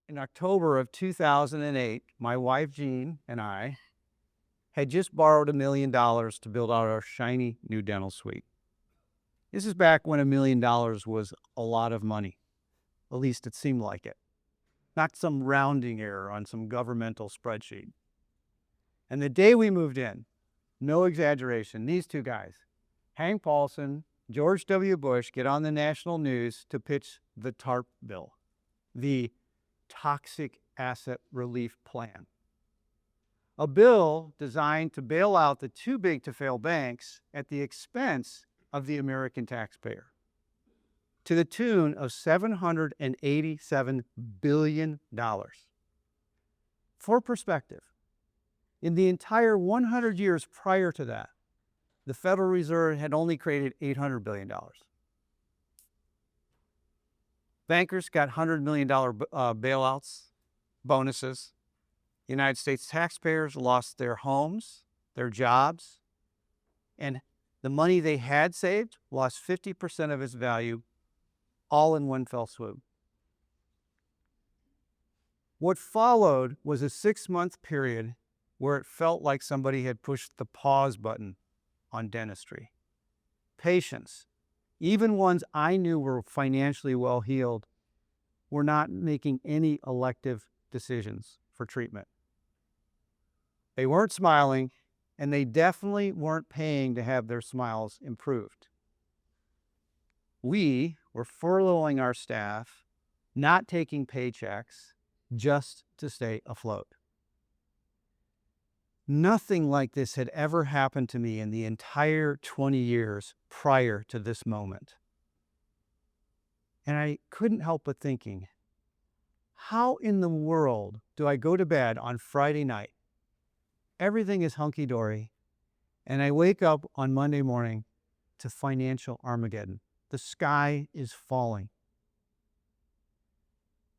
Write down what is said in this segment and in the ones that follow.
In October of 2008, my wife Jean and I had just borrowed $1 million to build out our shiny new dental suite. This is back when $1 million was a lot of money. At least it seemed like it. Not some rounding error on some governmental spreadsheet. And the day we moved in, no exaggeration, these two guys, Hank Paulson, George W. Bush, get on the national news to pitch the TARP bill, the Toxic Asset Relief Plan. A bill designed to bail out the too big to fail banks at the expense of the American taxpayer, to the tune of $787 billion. For perspective, in the entire 100 years prior to that, the Federal Reserve had only created $800 billion. Bankers got $100 million bailouts, bonuses. United States taxpayers lost their homes, their jobs, and the money they had saved lost 50% of its value, all in one fell swoop. What followed was a 6-month period where it felt like somebody had pushed the pause button on dentistry. Patients, even ones I knew were financially well-heeled, were not making any elective decisions for treatment. They weren't smiling, and they definitely weren't paying to have their smiles improved. We were furloughing our staff, not taking paychecks, just to stay afloat. Nothing like this had ever happened to me in the entire 20 years prior to this moment. And I couldn't help but thinking, how in the world do I go to bed on Friday night? Everything is hunky-dory, and I wake up on Monday morning to financial Armageddon. The sky is falling.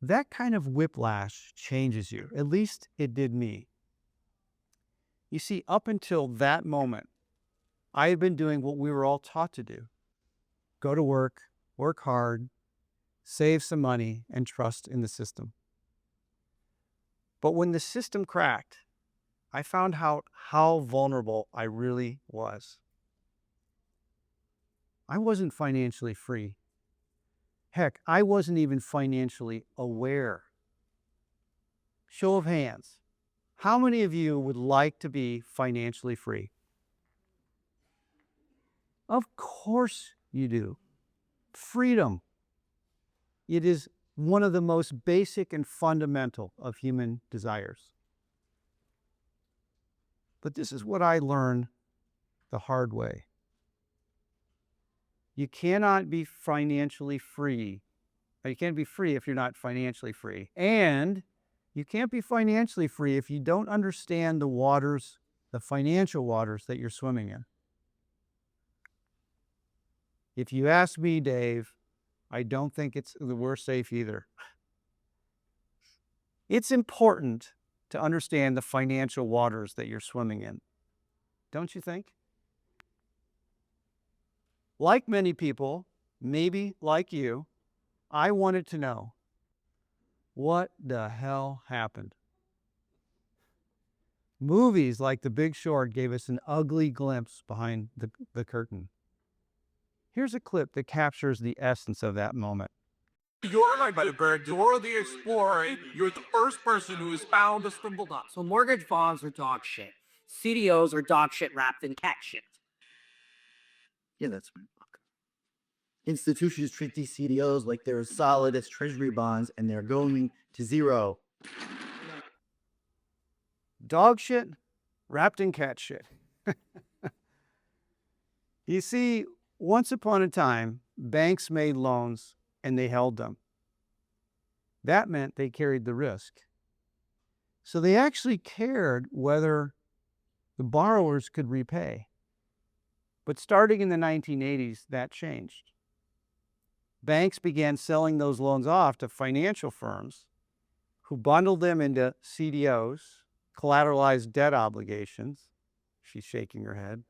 That kind of whiplash changes you. At least it did me. You see, up until that moment, I had been doing what we were all taught to do. Go to work hard, save some money, and trust in the system. But when the system cracked, I found out how vulnerable I really was. I wasn't financially free. Heck, I wasn't even financially aware. Show of hands. How many of you would like to be financially free? Of course you do. Freedom. It is one of the most basic and fundamental of human desires. But this is what I learned the hard way. You cannot be financially free. You can't be free if you're not financially free. And you can't be financially free if you don't understand the waters, the financial waters that you're swimming in. If you ask me, Dave, I don't think we're safe either. It's important to understand the financial waters that you're swimming in, don't you think? Like many people, maybe like you, I wanted to know, what the hell happened? Movies like The Big Short gave us an ugly glimpse behind the curtain. Here's a clip that captures the essence of that moment. You're like the bird, Dora the Explorer. You're the first person who has found the stumbled up. So mortgage bonds are dog shit. CDOs are dog shit wrapped in cat shit. Yeah, that's my book. Institutions treat these CDOs like they're as solid as treasury bonds and they're going to zero. Dog shit wrapped in cat shit. You see, once upon a time, banks made loans and they held them. That meant they carried the risk. So they actually cared whether the borrowers could repay. But starting in the 1980s, that changed. Banks began selling those loans off to financial firms who bundled them into CDOs, collateralized debt obligations. She's shaking her head.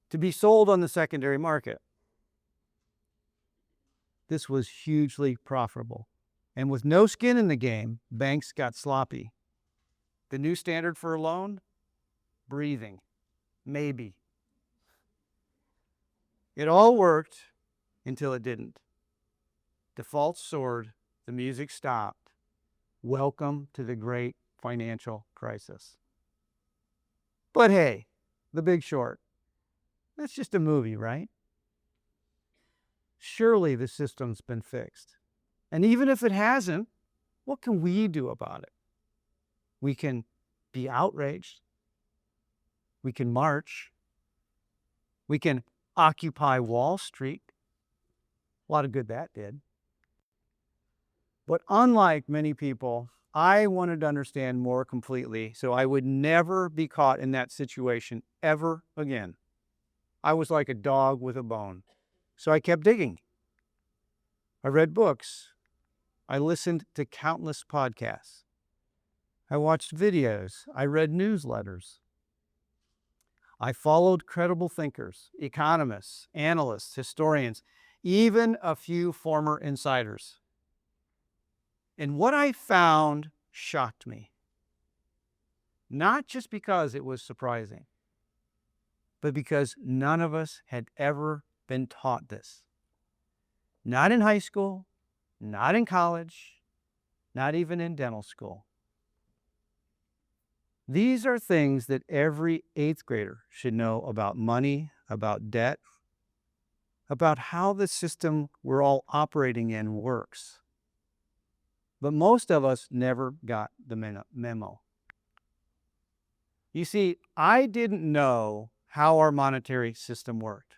To be sold on the secondary market. This was hugely profitable. And with no skin in the game, banks got sloppy. The new standard for a loan? Breathing. Maybe. It all worked until it didn't. Defaults soared. The music stopped. Welcome to the great financial crisis. But hey, The Big Short. That's just a movie, right? Surely the system's been fixed. And even if it hasn't, what can we do about it? We can be outraged. We can march. We can occupy Wall Street. A lot of good that did. But unlike many people, I wanted to understand more completely so I would never be caught in that situation ever again. I was like a dog with a bone. So I kept digging. I read books. I listened to countless podcasts. I watched videos. I read newsletters. I followed credible thinkers, economists, analysts, historians, even a few former insiders. And what I found shocked me. Not just because it was surprising, but because none of us had ever been taught this. Not in high school, not in college, not even in dental school. These are things that every 8th grader should know about money, about debt, about how the system we're all operating in works. But most of us never got the memo. You see, I didn't know how our monetary system worked.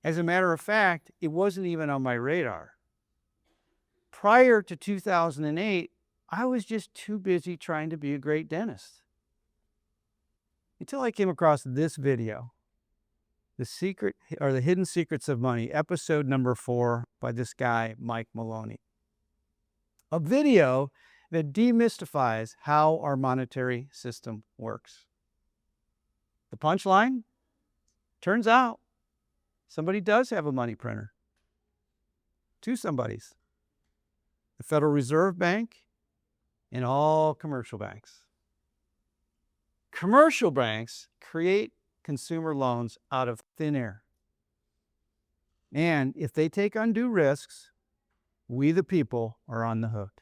As a matter of fact, it wasn't even on my radar. Prior to 2008, I was just too busy trying to be a great dentist. Until I came across this video, The Hidden Secrets of Money, episode number 4 by this guy, Mike Maloney. A video that demystifies how our monetary system works. The punchline? Turns out somebody does have a money printer. 2 somebodies. The Federal Reserve Bank and all commercial banks. Commercial banks create consumer loans out of thin air. And if they take undue risks, we the people are on the hook.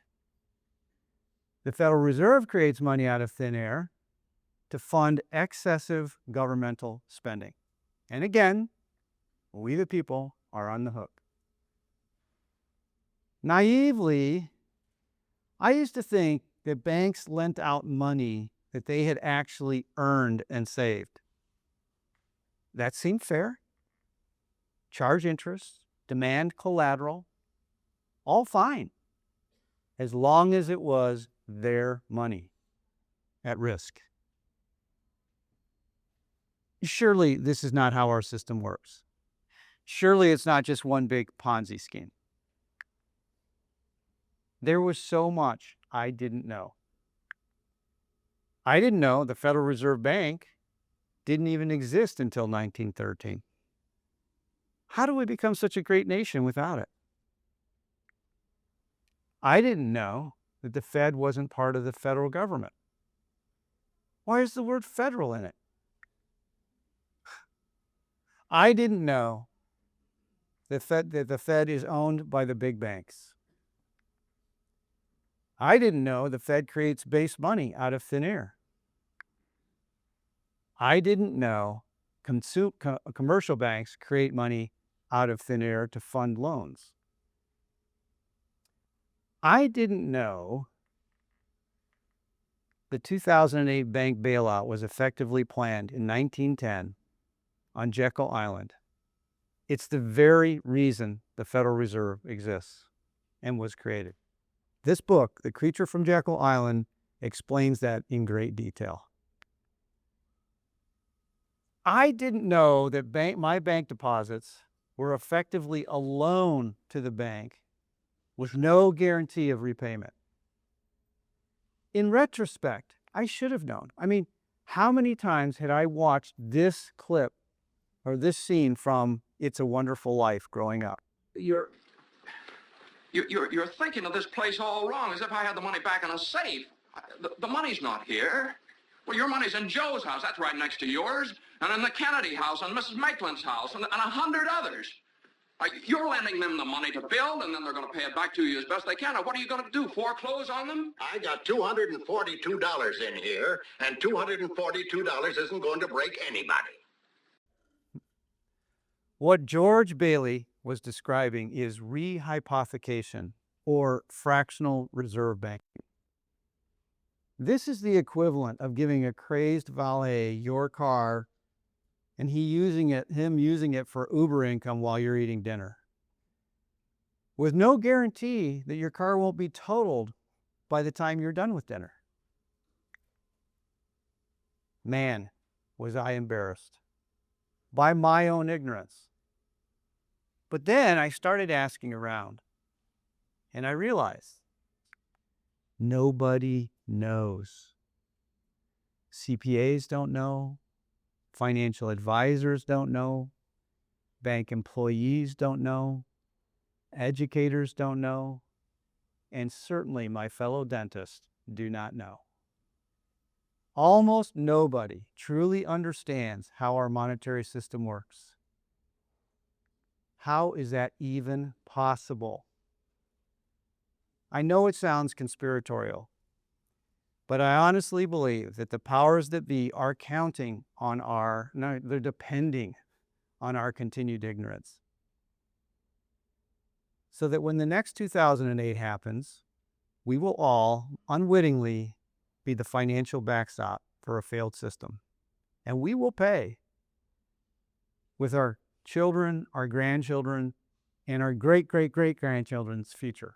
The Federal Reserve creates money out of thin air to fund excessive governmental spending. And again, we the people are on the hook. Naively, I used to think that banks lent out money that they had actually earned and saved. That seemed fair. Charge interest, demand collateral, all fine, as long as it was their money at risk. Surely this is not how our system works. Surely it's not just one big Ponzi scheme. There was so much I didn't know. I didn't know the Federal Reserve Bank didn't even exist until 1913. How do we become such a great nation without it? I didn't know that the Fed wasn't part of the federal government. Why is the word federal in it? I didn't know that the Fed is owned by the big banks. I didn't know the Fed creates base money out of thin air. I didn't know commercial banks create money out of thin air to fund loans. I didn't know the 2008 bank bailout was effectively planned in 1910 on Jekyll Island. It's the very reason the Federal Reserve exists and was created. This book, The Creature from Jekyll Island, explains that in great detail. I didn't know that my bank deposits were effectively a loan to the bank with no guarantee of repayment. In retrospect, I should have known. I mean, how many times had I watched this clip or this scene from It's a Wonderful Life growing up? You're thinking of this place all wrong, as if I had the money back in a safe. The money's not here. Well, your money's in Joe's house. That's right next to yours. And in the Kennedy house, and Mrs. Maitland's house, and 100 others. You're lending them the money to build, and then they're going to pay it back to you as best they can. Now, what are you going to do, foreclose on them? I got $242 in here, and $242 isn't going to break anybody. What George Bailey was describing is rehypothecation, or fractional reserve banking. This is the equivalent of giving a crazed valet your car and him using it for Uber income while you're eating dinner, with no guarantee that your car won't be totaled by the time you're done with dinner. Man, was I embarrassed by my own ignorance. But then I started asking around, and I realized nobody knows. CPAs don't know. Financial advisors don't know. Bank employees don't know. Educators don't know. And certainly my fellow dentists do not know. Almost nobody truly understands how our monetary system works. How is that even possible? I know it sounds conspiratorial, but I honestly believe that the powers that be are counting on they're depending on our continued ignorance. So that when the next 2008 happens, we will all unwittingly be the financial backstop for a failed system. And we will pay with our children, our grandchildren, and our great-great-great-grandchildren's future.